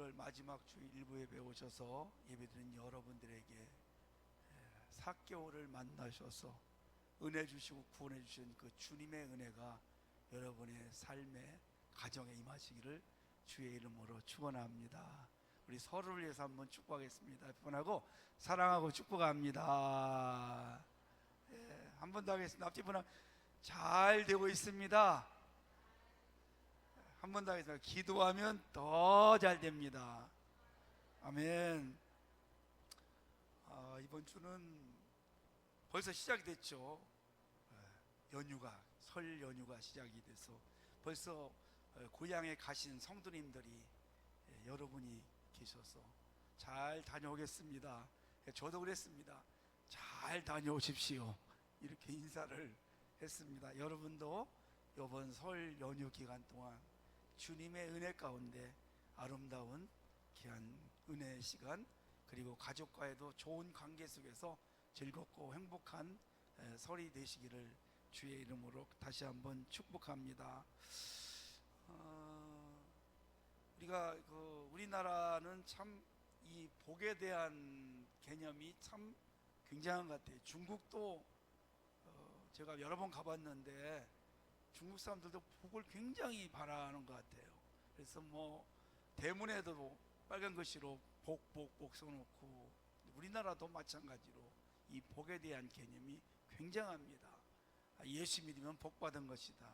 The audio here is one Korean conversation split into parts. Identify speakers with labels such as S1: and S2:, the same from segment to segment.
S1: 오늘 마지막 주 일부 예배에 오셔서 예배드린 여러분들에게 4개월을 만나셔서 은혜 주시고 구원해 주신 그 주님의 은혜가 여러분의 삶에 가정에 임하시기를 주의 이름으로 축원합니다. 우리 서로를 위해서 한번 축복하겠습니다. 분하고 사랑하고 축복합니다. 한 번 더 하겠습니다. 앞뒤 분하고 잘 되고 있습니다. 한 번 더 하겠습니다. 기도하면 더 잘 됩니다. 아멘. 이번 주는 벌써 시작이 됐죠. 설 연휴가 시작이 돼서 벌써 고향에 가신 성도님들이 여러분이 계셔서 잘 다녀오겠습니다. 저도 그랬습니다. 잘 다녀오십시오. 이렇게 인사를 했습니다. 여러분도 이번 설 연휴 기간 동안 주님의 은혜 가운데 아름다운 귀한 은혜의 시간, 그리고 가족과의도 좋은 관계 속에서 즐겁고 행복한 설이 되시기를 주의 이름으로 다시 한번 축복합니다. 우리가 우리나라는 참 이 복에 대한 개념이 참 굉장한 것 같아요. 중국도 제가 여러 번 가봤는데 중국 사람들도 복을 굉장히 바라는 것 같아요. 그래서 대문에도 빨간 글씨로 복 써놓고, 우리나라도 마찬가지로 이 복에 대한 개념이 굉장합니다. 예수 믿으면 복 받은 것이다.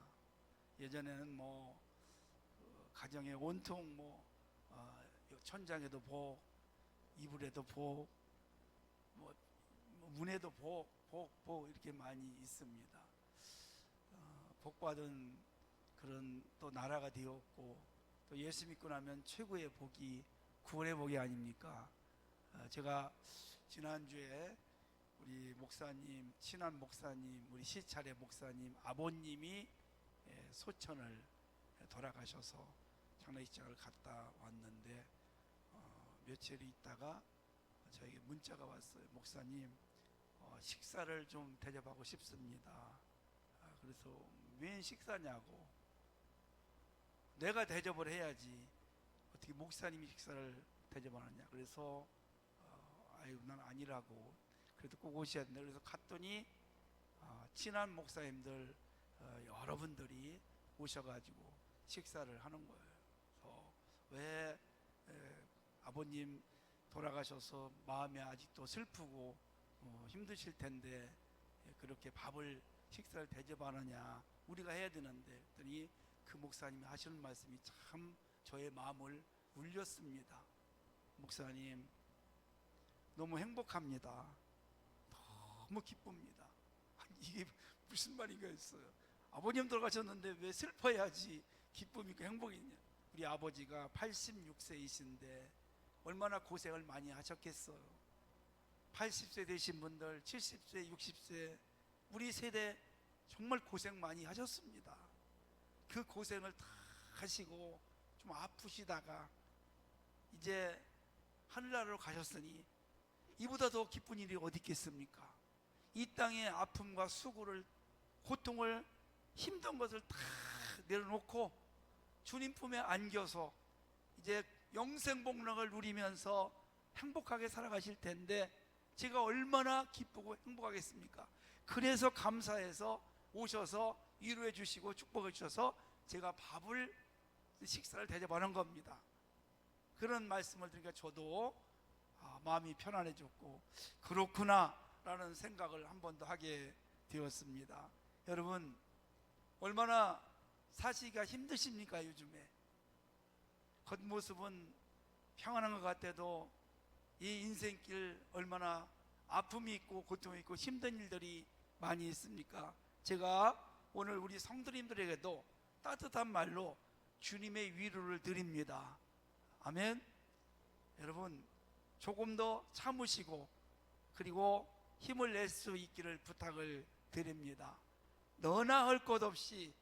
S1: 예전에는 가정에 온통 천장에도 복, 이불에도 복, 문에도 복 이렇게 많이 있습니다. 복 받은 그런 또 나라가 되었고, 또 예수 믿고 나면 최고의 복이 구원의 복이 아닙니까? 제가 지난주에 우리 목사님, 친한 목사님, 우리 시찰의 목사님 아버님이 소천을 돌아가셔서 장례식장을 갔다 왔는데 며칠 있다가 저에게 문자가 왔어요. 목사님, 식사를 좀 대접하고 싶습니다. 그래서 웬 식사냐고. 내가 대접을 해야지 어떻게 목사님이 식사를 대접하느냐. 그래서 난 아니라고, 그래도 꼭 오셔야 된다. 그래서 갔더니 친한 목사님들 여러분들이 오셔가지고 식사를 하는 거예요. 그래서 왜 아버님 돌아가셔서 마음이 아직도 슬프고 힘드실 텐데 그렇게 식사를 대접하느냐, 우리가 해야 되는데. 그랬더니 그 목사님이 하시는 말씀이 참 저의 마음을 울렸습니다. 목사님, 너무 행복합니다. 너무 기쁩니다. 이게 무슨 말인가 했어요. 아버님 돌아가셨는데 왜 슬퍼야지 기쁨이고 행복이냐. 우리 아버지가 86세이신데 얼마나 고생을 많이 하셨겠어요. 80세 되신 분들, 70세, 60세, 우리 세대 정말 고생 많이 하셨습니다. 그 고생을 다 하시고 좀 아프시다가 이제 하늘나라로 가셨으니 이보다 더 기쁜 일이 어디 있겠습니까? 이 땅의 아픔과 수고를, 고통을, 힘든 것을 다 내려놓고 주님 품에 안겨서 이제 영생복락을 누리면서 행복하게 살아가실 텐데 제가 얼마나 기쁘고 행복하겠습니까? 그래서 감사해서 오셔서 위로해 주시고 축복해 주셔서 제가 식사를 대접하는 겁니다. 그런 말씀을 드리니까 저도 마음이 편안해졌고, 그렇구나 라는 생각을 한 번 더 하게 되었습니다. 여러분, 얼마나 사시기가 힘드십니까? 요즘에 겉모습은 평안한 것 같아도 이 인생길 얼마나 아픔이 있고 고통이 있고 힘든 일들이 많이 있습니까? 제가 오늘 우리 성도님들에게도 따뜻한 말로 주님의 위로를 드립니다. 아멘. 여러분, 조금 더 참으시고 그리고 힘을 낼 수 있기를 부탁을 드립니다. 너나 할 것 없이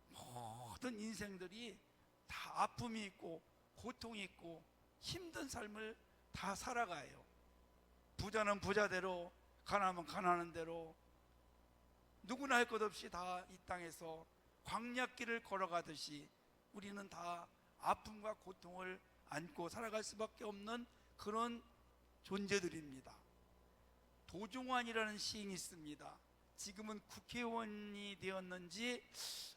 S1: 모든 인생들이 다 아픔이 있고 고통이 있고 힘든 삶을 다 살아가요. 부자는 부자대로, 가난하면 가난한 대로, 누구나 할 것 없이 다 이 땅에서 광야길을 걸어가듯이 우리는 다 아픔과 고통을 안고 살아갈 수밖에 없는 그런 존재들입니다. 도종환이라는 시인이 있습니다. 지금은 국회의원이 되었는지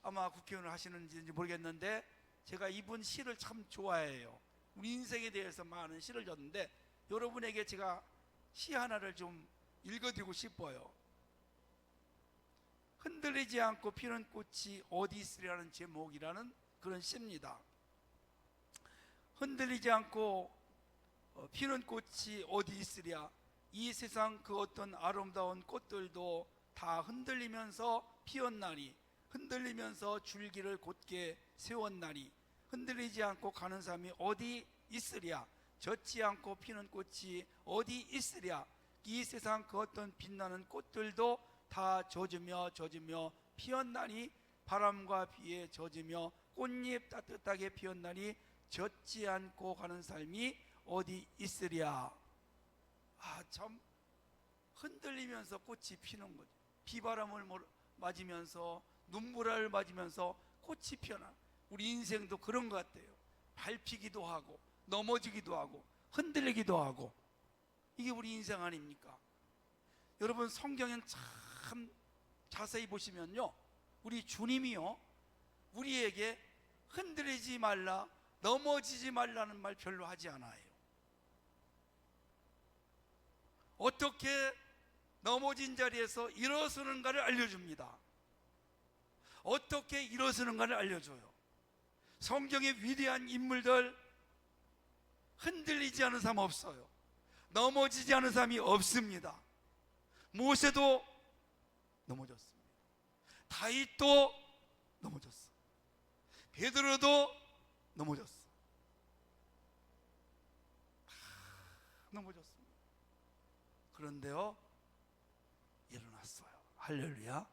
S1: 아마 국회의원을 하시는지 모르겠는데 제가 이분 시를 참 좋아해요. 우리 인생에 대해서 많은 시를 줬는데 여러분에게 제가 시 하나를 좀 읽어드리고 싶어요. 흔들리지 않고 피는 꽃이 어디 있으리라는 제목이라는 그런 시입니다. 흔들리지 않고 피는 꽃이 어디 있으랴. 이 세상 그 어떤 아름다운 꽃들도 다 흔들리면서 피었나니, 흔들리면서 줄기를 곧게 세웠나니, 흔들리지 않고 가는 사람이 어디 있으랴. 젖지 않고 피는 꽃이 어디 있으랴. 이 세상 그 어떤 빛나는 꽃들도 다 젖으며 피었나니, 바람과 비에 젖으며 꽃잎 따뜻하게 피었나니 젖지 않고 가는 삶이 어디 있으랴. 참 흔들리면서 꽃이 피는 거죠. 비바람을 맞으면서 눈물을 맞으면서 꽃이 피어나. 우리 인생도 그런 것 같아요. 밟히기도 하고 넘어지기도 하고 흔들리기도 하고. 이게 우리 인생 아닙니까? 여러분, 성경엔 참 자세히 보시면요, 우리 주님이요, 우리에게 흔들리지 말라, 넘어지지 말라는 말 별로 하지 않아요. 어떻게 넘어진 자리에서 일어서는가를 알려줍니다. 어떻게 일어서는가를 알려줘요. 성경의 위대한 인물들, 흔들리지 않은 사람 없어요. 넘어지지 않은 사람이 없습니다. 모세도 넘어졌습니다. 다윗도 넘어졌어. 베드로도 넘어졌어. 넘어졌습니다. 그런데요, 일어났어요. 할렐루야.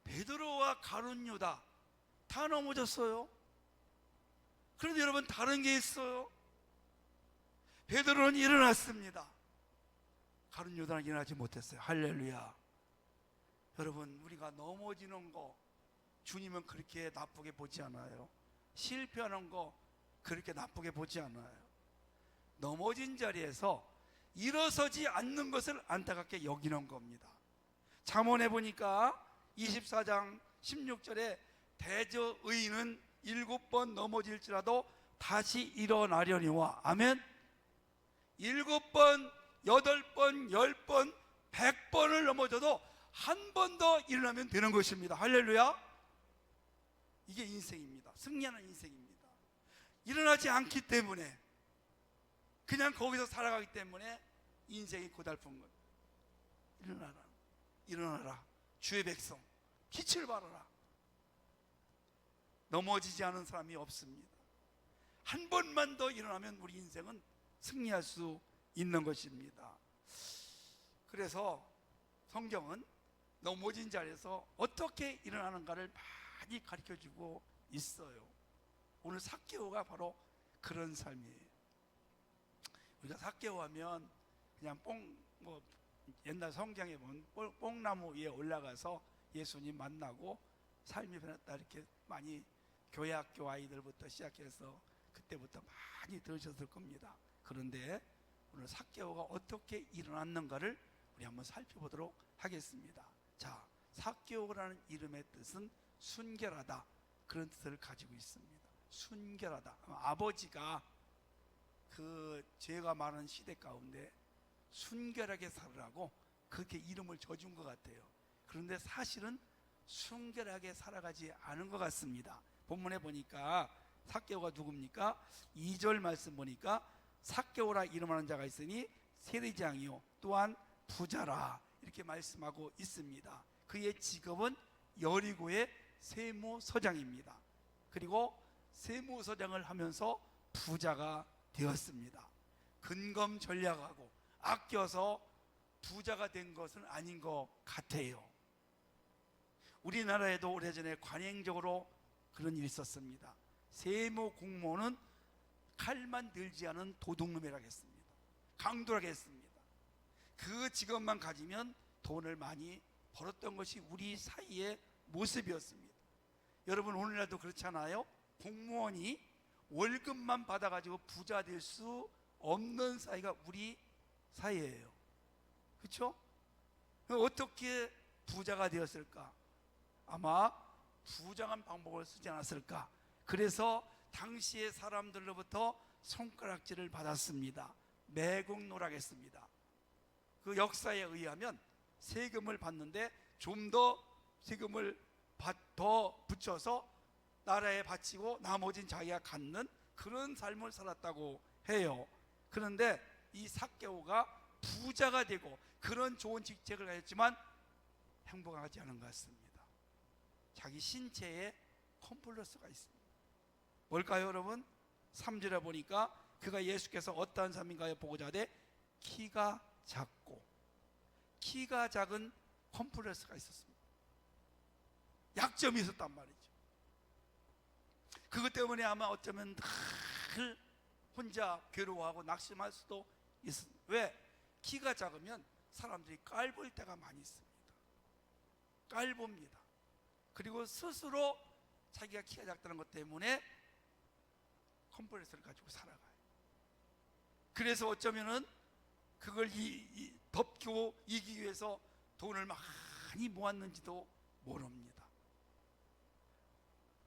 S1: 베드로와 가룟 유다 다 넘어졌어요. 그런데 여러분, 다른 게 있어요. 베드로는 일어났습니다. 가룟 유다는 일어나지 못했어요. 할렐루야. 여러분, 우리가 넘어지는 거 주님은 그렇게 나쁘게 보지 않아요. 실패하는 거 그렇게 나쁘게 보지 않아요. 넘어진 자리에서 일어서지 않는 것을 안타깝게 여기는 겁니다. 잠언에 보니까 24장 16절에 대저 의인은 7번 넘어질지라도 다시 일어나려니와. 아멘. 7번, 8번, 10번, 100번을 넘어져도 한 번 더 일어나면 되는 것입니다. 할렐루야. 이게 인생입니다. 승리하는 인생입니다. 일어나지 않기 때문에, 그냥 거기서 살아가기 때문에 인생이 고달픈 것. 일어나라, 일어나라, 주의 백성, 빛을 발하라. 넘어지지 않은 사람이 없습니다. 한 번만 더 일어나면 우리 인생은 승리할 수 있는 것입니다. 그래서 성경은 넘어진 자리에서 어떻게 일어나는가를 많이 가르쳐주고 있어요. 오늘 삭개오가 바로 그런 삶이에요. 우리가 삭개오 하면 그냥 옛날 성경에 보면 뽕나무 위에 올라가서 예수님 만나고 삶이 변했다, 이렇게 많이 교회 학교 아이들부터 시작해서 그때부터 많이 들으셨을 겁니다. 그런데 오늘 삭개오가 어떻게 일어났는가를 우리 한번 살펴보도록 하겠습니다. 자, 삭개오라는 이름의 뜻은 순결하다, 그런 뜻을 가지고 있습니다. 순결하다. 아버지가 그 죄가 많은 시대 가운데 순결하게 살으라고 그렇게 이름을 줘준 것 같아요. 그런데 사실은 순결하게 살아가지 않은 것 같습니다. 본문에 보니까 삭개오가 누굽니까? 2절 말씀 보니까 삭개오라 이름하는 자가 있으니 세리장이요 또한 부자라, 이렇게 말씀하고 있습니다. 그의 직업은 여리고의 세무서장입니다. 그리고 세무서장을 하면서 부자가 되었습니다. 근검전략하고 아껴서 부자가 된 것은 아닌 것 같아요. 우리나라에도 오래전에 관행적으로 그런 일이 있었습니다. 세무 공무원은 칼만 들지 않은 도둑놈이라고 했습니다. 강도라고 했습니다. 그 직업만 가지면 돈을 많이 벌었던 것이 우리 사이의 모습이었습니다. 여러분, 오늘날도 그렇잖아요. 공무원이 월급만 받아가지고 부자 될 수 없는 사이가 우리 사이예요. 그렇죠? 어떻게 부자가 되었을까? 아마 부정한 방법을 쓰지 않았을까? 그래서 당시의 사람들로부터 손가락질을 받았습니다. 매국노락했습니다. 그 역사에 의하면 세금을 받는데 좀 더 세금을 더 붙여서 나라에 바치고 나머지는 자기가 갖는 그런 삶을 살았다고 해요. 그런데 이 삭개오가 부자가 되고 그런 좋은 직책을 가졌지만 행복하지 않은 것 같습니다. 자기 신체에 컴플렉스가 있습니다. 뭘까요, 여러분? 3절에 보니까 그가 예수께서 어떠한 사람인가요? 보고자 하되 키가 작고, 키가 작은 컴플렉스가 있었습니다. 약점이 있었단 말이죠. 그것 때문에 아마 어쩌면 늘 혼자 괴로워하고 낙심할 수도 있습니다. 왜? 키가 작으면 사람들이 깔볼 때가 많이 있습니다. 깔봅니다. 그리고 스스로 자기가 키가 작다는 것 때문에 컴플렉스를 가지고 살아가요. 그래서 어쩌면은 그걸 덮고 이기기 위해서 돈을 많이 모았는지도 모릅니다.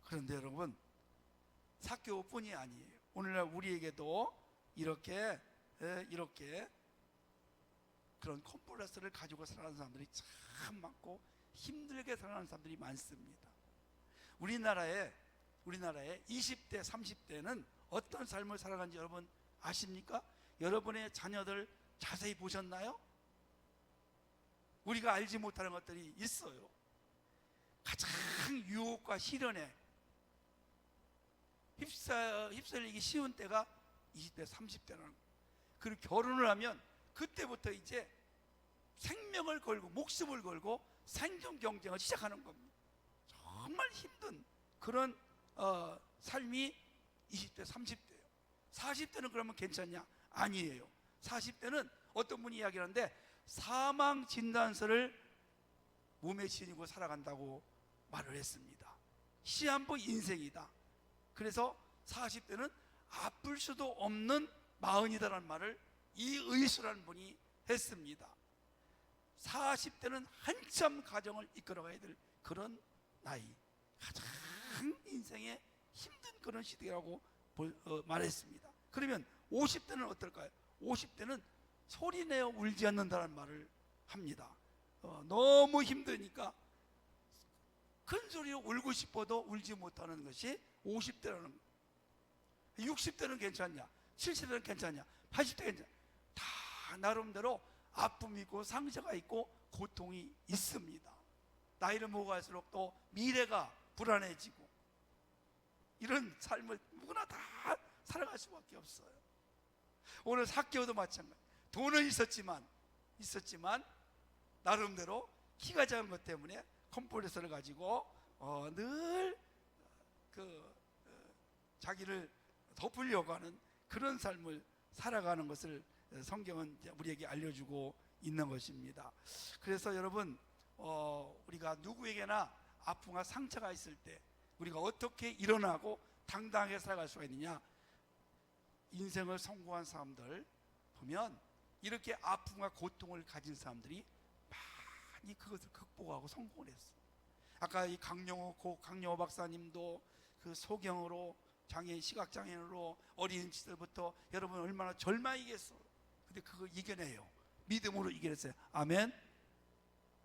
S1: 그런데 여러분, 삭개오뿐이 아니에요. 오늘날 우리에게도 이렇게 그런 컴플렉스를 가지고 살아가는 사람들이 참 많고 힘들게 살아가는 사람들이 많습니다. 우리나라에 20대, 30대는 어떤 삶을 살아가는지 여러분 아십니까? 여러분의 자녀들 자세히 보셨나요? 우리가 알지 못하는 것들이 있어요. 가장 유혹과 시련에 휩쓸리기 쉬운 때가 20대, 30대라는 거예요. 그리고 결혼을 하면 그때부터 이제 생명을 걸고 목숨을 걸고 생존 경쟁을 시작하는 겁니다. 정말 힘든 그런 삶이 20대, 30대예요. 40대는 그러면 괜찮냐? 아니에요. 40대는 어떤 분이 이야기하는데 사망 진단서를 몸에 지니고 살아간다고 말을 했습니다. 시한부 인생이다. 그래서 40대는 아플 수도 없는 마흔이다라는 말을 이의수라는 분이 했습니다. 40대는 한참 가정을 이끌어가야 될 그런 나이, 가장 인생의 힘든 그런 시대라고 말했습니다. 그러면 50대는 어떨까요? 50대는 소리내어 울지 않는다는 말을 합니다. 너무 힘드니까 큰 소리로 울고 싶어도 울지 못하는 것이 50대라는 거예요. 60대는 괜찮냐? 70대는 괜찮냐? 80대 괜찮냐? 다 나름대로 아픔이 있고 상처가 있고 고통이 있습니다. 나이를 먹어갈수록 또 미래가 불안해지고 이런 삶을 누구나 다 살아갈 수밖에 없어요. 오늘 삭개오도 마찬가지. 돈은 있었지만 나름대로 키가 작은 것 때문에 컴플렉스를 가지고 늘 자기를 덮으려고 하는 그런 삶을 살아가는 것을 성경은 우리에게 알려주고 있는 것입니다. 그래서 여러분, 우리가 누구에게나 아픔과 상처가 있을 때 우리가 어떻게 일어나고 당당하게 살아갈 수가 있느냐? 인생을 성공한 사람들 보면 이렇게 아픔과 고통을 가진 사람들이 많이 그것을 극복하고 성공을 했어요. 아까 이 강영호 박사님도 그 소경으로 장애인, 시각장애인으로 어린 시절부터 여러분 얼마나 절망이겠어요. 근데 그걸 이겨내요. 믿음으로 이겨냈어요. 아멘.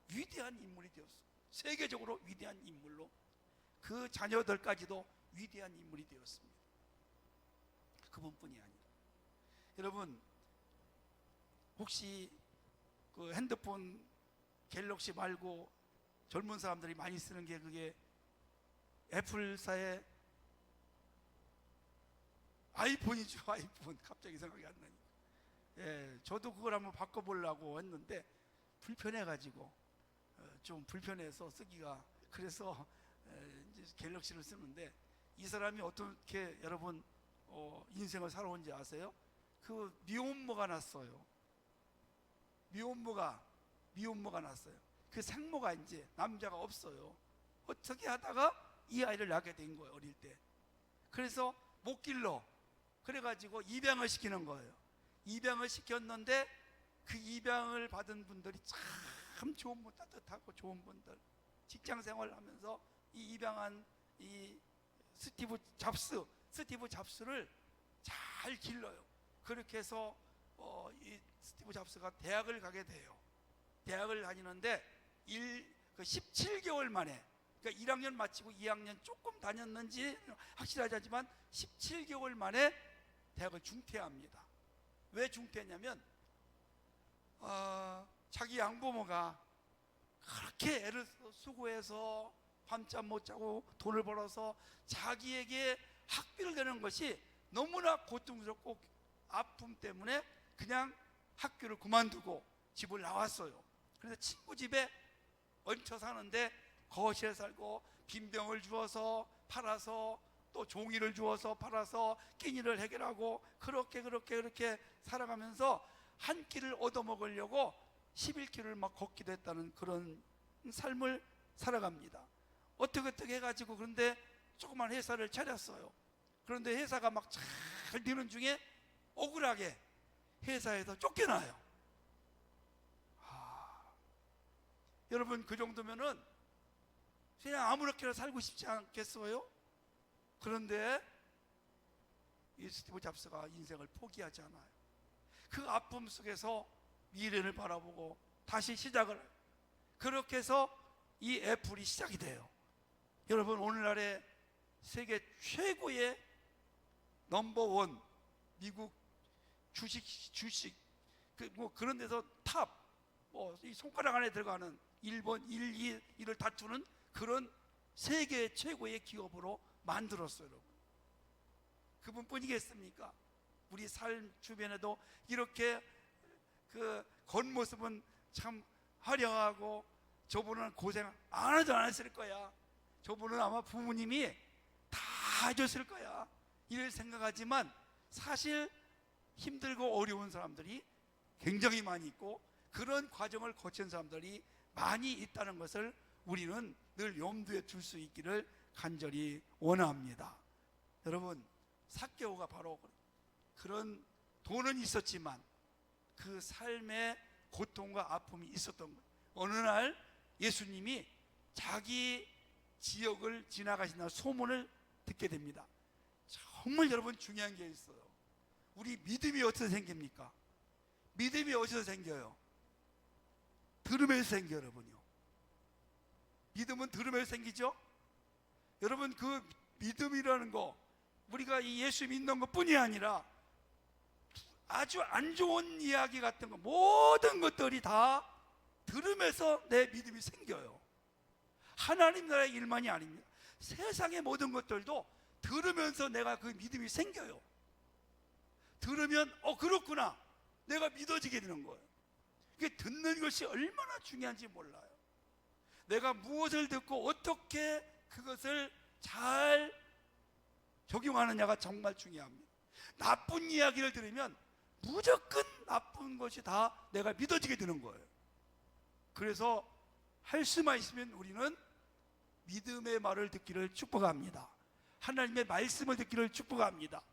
S1: 위대한 인물이 되었어요. 세계적으로 위대한 인물로 그 자녀들까지도 위대한 인물이 되었습니다. 그분뿐이 아니라 여러분, 혹시 그 핸드폰 갤럭시 말고 젊은 사람들이 많이 쓰는 게 그게 애플사의 아이폰이죠. 아이폰. 갑자기 생각이 안 나니까. 예, 저도 그걸 한번 바꿔보려고 했는데 불편해가지고 좀 불편해서 쓰기가. 그래서 이제 갤럭시를 쓰는데 이 사람이 어떻게 여러분 인생을 살아온지 아세요? 그 미혼모가 났어요. 미혼모가 났어요. 그 생모가 이제 남자가 없어요. 어떻게 하다가 이 아이를 낳게 된 거예요, 어릴 때. 그래서 못 길러. 그래가지고 입양을 시키는 거예요. 입양을 시켰는데 그 입양을 받은 분들이 참 좋은 분, 따뜻하고 좋은 분들, 직장 생활하면서 이 입양한 이 스티브 잡스를 잘 길러요. 그렇게 해서 이 스티브 잡스가 대학을 가게 돼요. 대학을 다니는데 17개월 만에, 그러니까 1학년 마치고 2학년 조금 다녔는지 확실하지 않지만 17개월 만에 대학을 중퇴합니다. 왜 중퇴했냐면 자기 양부모가 그렇게 애를 수고해서 밤잠 못 자고 돈을 벌어서 자기에게 학비를 내는 것이 너무나 고통스럽고 아픔 때문에 그냥 학교를 그만두고 집을 나왔어요. 그래서 친구 집에 얹혀 사는데 거실에 살고 빈병을 주어서 팔아서 또 종이를 주어서 팔아서 끼니를 해결하고 그렇게 살아가면서 한 끼를 얻어먹으려고 11km를 막 걷기도 했다는 그런 삶을 살아갑니다. 어떻게 해가지고 그런데 조그만 회사를 차렸어요. 그런데 회사가 막 잘 되는 중에 억울하게 회사에서 쫓겨나요. 여러분, 그 정도면은 그냥 아무렇게나 살고 싶지 않겠어요? 그런데 이 스티브 잡스가 인생을 포기하지 않아요. 그 아픔 속에서 미래를 바라보고 다시 시작을 해요. 그렇게 해서 이 애플이 시작이 돼요. 여러분, 오늘날의 세계 최고의 넘버원 미국 주식 그런 데서 탑, 이 손가락 안에 들어가는 1번, 1, 2를 다투는 그런 세계 최고의 기업으로 만들었어요. 여러분, 그분뿐이겠습니까? 우리 삶 주변에도 이렇게 그 겉모습은 참 화려하고 저분은 고생 안 하지 않았을 거야, 저분은 아마 부모님이 다 해줬을 거야, 이를 생각하지만 사실 힘들고 어려운 사람들이 굉장히 많이 있고 그런 과정을 거친 사람들이 많이 있다는 것을 우리는 늘 염두에 둘 수 있기를 간절히 원합니다. 여러분, 삭개오가 바로 그런 돈은 있었지만 그 삶의 고통과 아픔이 있었던 거예요. 어느 날 예수님이 자기 지역을 지나가신다는 소문을 듣게 됩니다. 정말 여러분 중요한 게 있어요. 우리 믿음이 어디서 생깁니까? 믿음이 어디서 생겨요? 들음에서 생겨요. 여러분요, 믿음은 들음에서 생기죠? 여러분, 그 믿음이라는 거, 우리가 이 예수 믿는 것 뿐이 아니라 아주 안 좋은 이야기 같은 거, 모든 것들이 다 들음에서 내 믿음이 생겨요. 하나님 나라의 일만이 아닙니다. 세상의 모든 것들도 들으면서 내가 그 믿음이 생겨요. 들으면 그렇구나, 내가 믿어지게 되는 거예요. 이게 듣는 것이 얼마나 중요한지 몰라요. 내가 무엇을 듣고 어떻게 그것을 잘 적용하느냐가 정말 중요합니다. 나쁜 이야기를 들으면 무조건 나쁜 것이 다 내가 믿어지게 되는 거예요. 그래서 할 수만 있으면 우리는 믿음의 말을 듣기를 축복합니다. 하나님의 말씀을 듣기를 축복합니다.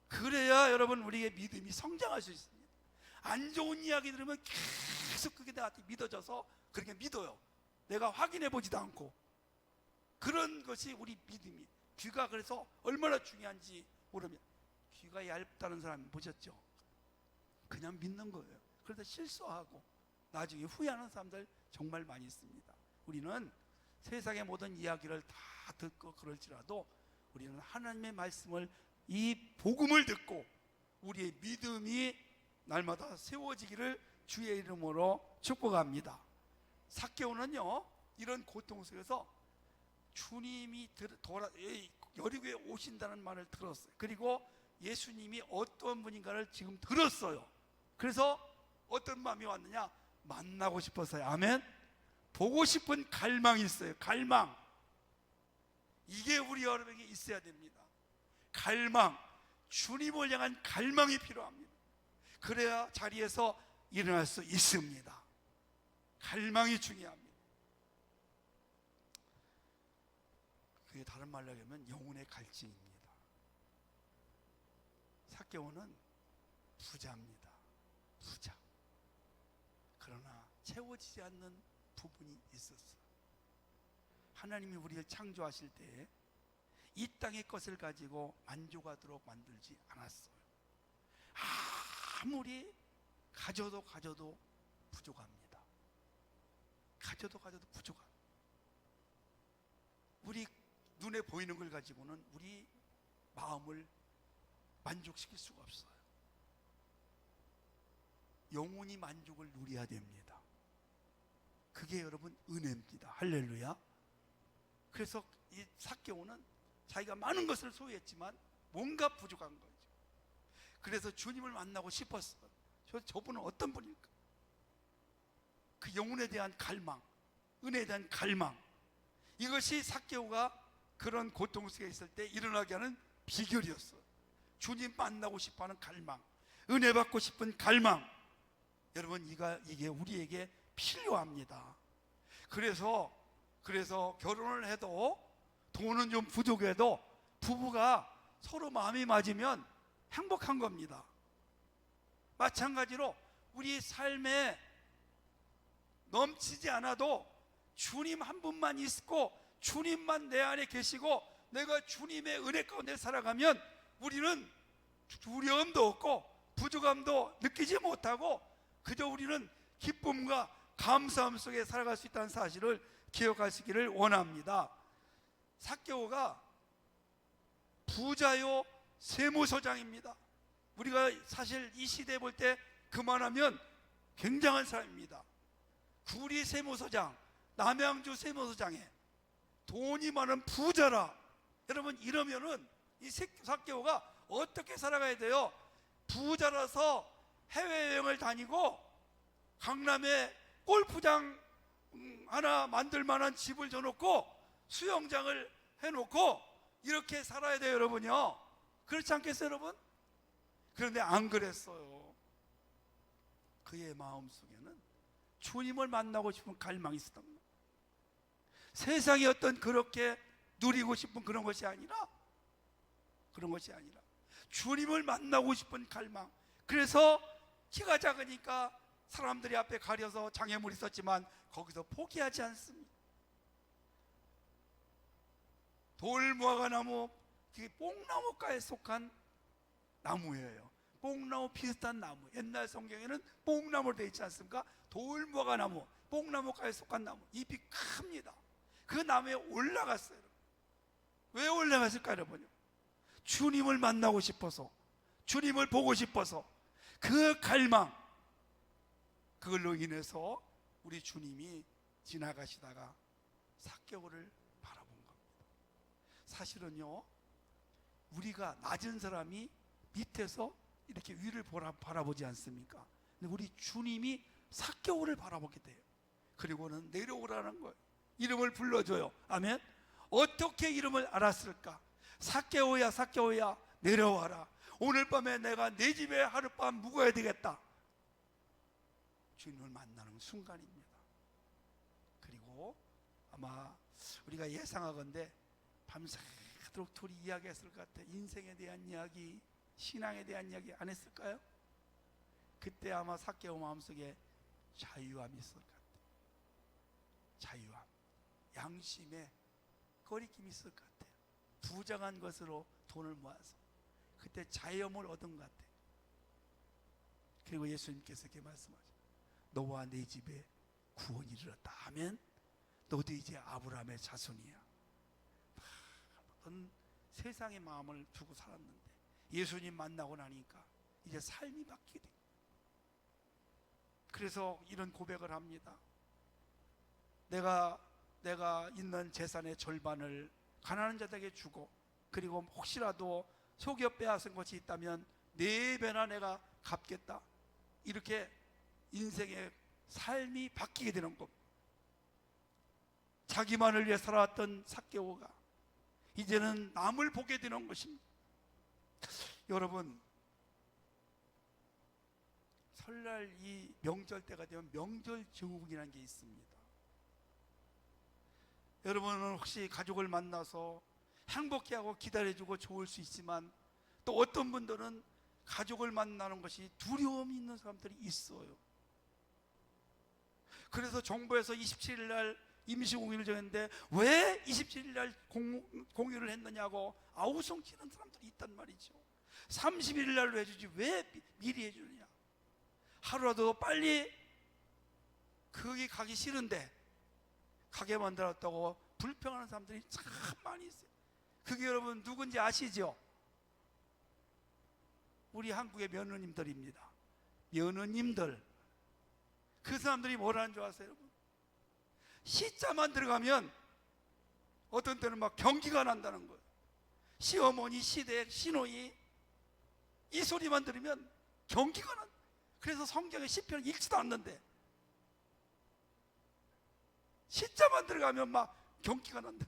S1: 그래야 여러분, 우리의 믿음이 성장할 수 있습니다. 안 좋은 이야기 들으면 계속 그게 나한테 믿어져서 그렇게 믿어요. 내가 확인해 보지도 않고. 그런 것이 우리 믿음이, 귀가 그래서 얼마나 중요한지 모르면, 귀가 얇다는 사람 보셨죠? 그냥 믿는 거예요. 그래서 실수하고 나중에 후회하는 사람들 정말 많이 있습니다. 우리는 세상의 모든 이야기를 다 듣고 그럴지라도 우리는 하나님의 말씀을, 이 복음을 듣고 우리의 믿음이 날마다 세워지기를 주의 이름으로 축복합니다. 삭개오는요, 이런 고통 속에서 주님이 여리고에 오신다는 말을 들었어요. 그리고 예수님이 어떤 분인가를 지금 들었어요. 그래서 어떤 마음이 왔느냐? 만나고 싶었어요. 아멘. 보고 싶은 갈망이 있어요. 갈망. 이게 우리 여러분에게 있어야 됩니다. 갈망, 주님을 향한 갈망이 필요합니다. 그래야 자리에서 일어날 수 있습니다. 갈망이 중요합니다. 그게 다른 말로 하면 영혼의 갈증입니다. 삭개오는 부자입니다. 부자. 그러나 채워지지 않는 부분이 있었어요. 하나님이 우리를 창조하실 때 이 땅의 것을 가지고 만족하도록 만들지 않았어요. 아무리 가져도 부족합니다. 가져도 부족합니다. 우리 눈에 보이는 걸 가지고는 우리 마음을 만족시킬 수가 없어요. 영혼이 만족을 누려야 됩니다. 그게 여러분 은혜입니다. 할렐루야. 그래서 이 삭개오는 자기가 많은 것을 소유했지만 뭔가 부족한 거죠. 그래서 주님을 만나고 싶었어요. 저분은 어떤 분일까? 그 영혼에 대한 갈망, 은혜에 대한 갈망, 이것이 삭개오가 그런 고통 속에 있을 때 일어나게 하는 비결이었어요. 주님 만나고 싶어하는 갈망, 은혜 받고 싶은 갈망. 여러분, 이게 우리에게 필요합니다. 그래서 결혼을 해도 돈은 좀 부족해도 부부가 서로 마음이 맞으면 행복한 겁니다. 마찬가지로 우리 삶에 넘치지 않아도 주님 한 분만 있고 주님만 내 안에 계시고 내가 주님의 은혜 가운데 살아가면 우리는 두려움도 없고 부족함도 느끼지 못하고 그저 우리는 기쁨과 감사함 속에 살아갈 수 있다는 사실을 기억하시기를 원합니다. 삭개오가 부자요 세무서장입니다. 우리가 사실 이 시대에 볼 때 그만하면 굉장한 사람입니다. 구리 세무서장, 남양주 세무서장에 돈이 많은 부자라. 여러분, 이러면은 이 삭개오가 어떻게 살아가야 돼요? 부자라서 해외여행을 다니고 강남에 골프장 하나 만들 만한 집을 줘놓고 수영장을 해놓고 이렇게 살아야 돼요, 여러분요. 그렇지 않겠어요, 여러분? 그런데 안 그랬어요. 그의 마음속에는 주님을 만나고 싶은 갈망이 있었던 거예요. 세상의 어떤 그렇게 누리고 싶은 그런 것이 아니라 주님을 만나고 싶은 갈망. 그래서 키가 작으니까 사람들이 앞에 가려서 장애물이 있었지만 거기서 포기하지 않습니다. 돌무화과나무, 뽕나무과에 속한 나무예요. 뽕나무 비슷한 나무. 옛날 성경에는 뽕나무로 되어 있지 않습니까? 돌무화과나무, 뽕나무과에 속한 나무. 잎이 큽니다. 그 나무에 올라갔어요. 왜 올라갔을까요, 여러분요? 주님을 만나고 싶어서, 주님을 보고 싶어서, 그 갈망, 그걸로 인해서 우리 주님이 지나가시다가 삭개오를 바라본 겁니다. 사실은요, 우리가 낮은 사람이 밑에서 이렇게 위를 바라보지 않습니까? 근데 우리 주님이 삭개오를 바라보게 돼요. 그리고는 내려오라는 거예요. 이름을 불러줘요. 아멘. 어떻게 이름을 알았을까? 삭개오야, 삭개오야, 내려와라. 오늘 밤에 내가 내 집에 하룻밤 묵어야 되겠다. 주님을 만나는 순간입니다. 그리고 아마 우리가 예상하건대 밤새도록 둘이 이야기했을 것 같아요. 인생에 대한 이야기, 신앙에 대한 이야기 안 했을까요? 그때 아마 삭개오 마음속에 자유함이 있을 것 같아요. 자유함, 양심에 거리낌이 있을 것 같아요. 부정한 것으로 돈을 모아서 그때 자유함을 얻은 것 같아요. 그리고 예수님께서 이렇게 말씀하죠. 너와 내 집에 구원이 이르렀다 하면 너도 이제 아브라함의 자손이야. 어떤 세상의 마음을 두고 살았는데 예수님 만나고 나니까 이제 삶이 바뀌게 돼. 그래서 이런 고백을 합니다. 내가 있는 재산의 절반을 가난한 자들에게 주고, 그리고 혹시라도 속여 빼앗은 것이 있다면 4배나 내가 갚겠다. 이렇게 인생의 삶이 바뀌게 되는 겁니다. 자기만을 위해 살아왔던 삭개오가 이제는 남을 보게 되는 것입니다. 여러분, 설날 이 명절 때가 되면 명절 증후군이라는 게 있습니다. 여러분은 혹시 가족을 만나서 행복해하고 기다려주고 좋을 수 있지만 또 어떤 분들은 가족을 만나는 것이 두려움이 있는 사람들이 있어요. 그래서 정부에서 27일 날 임시공휴를 정했는데 왜 27일 날 공휴를 했느냐고 아우성치는 사람들이 있단 말이죠. 31일 날로 해주지 왜 미리 해주느냐. 하루라도 빨리 거기 가기 싫은데 가게 만들었다고 불평하는 사람들이 참 많이 있어요. 그게 여러분 누군지 아시죠? 우리 한국의 며느님들입니다. 며느님들. 그 사람들이 뭐라는 줄 아세요, 여러분? 시자만 들어가면 어떤 때는 막 경기가 난다는 거예요. 시어머니, 시댁, 시노이 이 소리만 들으면 경기가 난. 그래서 성경에 시편 읽지도 않는데 시자만 들어가면 막 경기가 난다.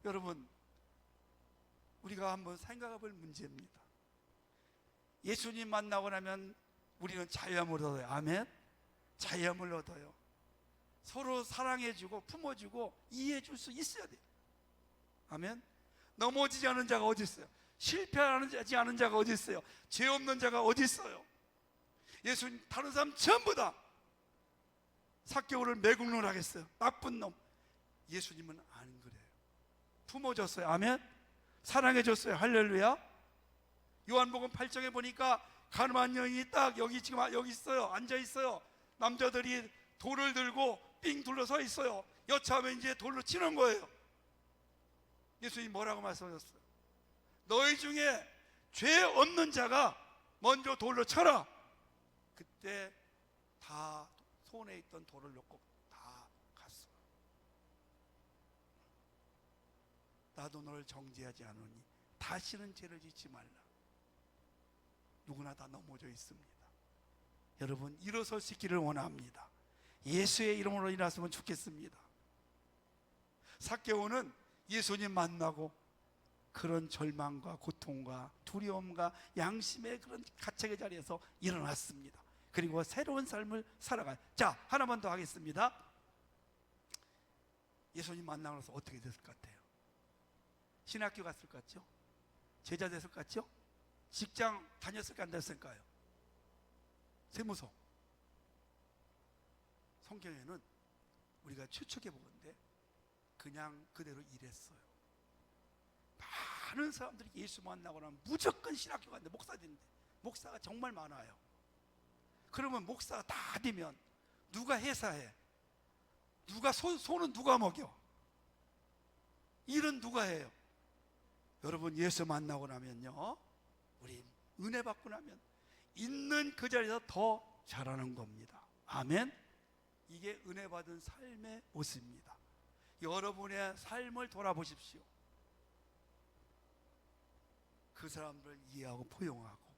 S1: 여러분, 우리가 한번 생각해 볼 문제입니다. 예수님 만나고 나면 우리는 자유함을 얻어요. 아멘? 자유함을 얻어요. 서로 사랑해주고 품어주고 이해해줄 수 있어야 돼요. 아멘? 넘어지지 않은 자가 어디 있어요? 실패하지 않은 자가 어디 있어요? 죄 없는 자가 어디 있어요? 예수님 다른 사람 전부 다 삭개오를 매국노를 하겠어요. 나쁜 놈. 예수님은 안 그래요. 품어줬어요. 아멘? 사랑해줬어요. 할렐루야. 요한복음 8장에 보니까 가늠한 여인이 딱 여기 지금 여기 있어요. 앉아 있어요. 남자들이 돌을 들고 삥 둘러서 있어요. 여차하면 이제 돌로 치는 거예요. 예수님이 뭐라고 말씀하셨어요? 너희 중에 죄 없는 자가 먼저 돌로 쳐라. 그때 다 손에 있던 돌을 놓고 다 갔어요. 나도 너를 정죄하지 않으니 다시는 죄를 짓지 말라. 누구나 다 넘어져 있습니다. 여러분, 일어설 수 있기를 원합니다. 예수의 이름으로 일어났으면 좋겠습니다. 삭개오는 예수님 만나고 그런 절망과 고통과 두려움과 양심의 그런 가책의 자리에서 일어났습니다. 그리고 새로운 삶을 살아가요. 자, 하나만 더 하겠습니다. 예수님 만나고 나서 어떻게 됐을 것 같아요? 신학교 갔을 것 같죠? 제자 됐을 것 같죠? 직장 다녔을까 안 됐을까요? 세무서. 성경에는 우리가 추측해 보건데 그냥 그대로 일했어요. 많은 사람들이 예수 만나고 나면 무조건 신학교 갔는데 목사 되는데 목사가 정말 많아요. 그러면 목사가 다 되면 누가 회사해? 누가 소는 누가 먹여? 일은 누가 해요? 여러분, 예수 만나고 나면요, 우리 은혜 받고 나면 있는 그 자리에서 더 잘하는 겁니다. 아멘? 이게 은혜 받은 삶의 모습입니다. 여러분의 삶을 돌아보십시오. 그 사람들을 이해하고 포용하고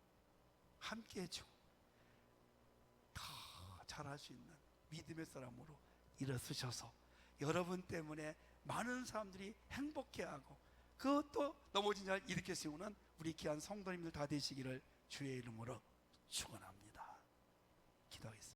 S1: 함께 해주고 더 잘할 수 있는 믿음의 사람으로 일어서셔서 여러분 때문에 많은 사람들이 행복해하고 그것도 넘어진 자를 일으켜 세우는 우리 귀한 성도님들 다 되시기를 주의 이름으로 축원합니다. 기도하겠습니다.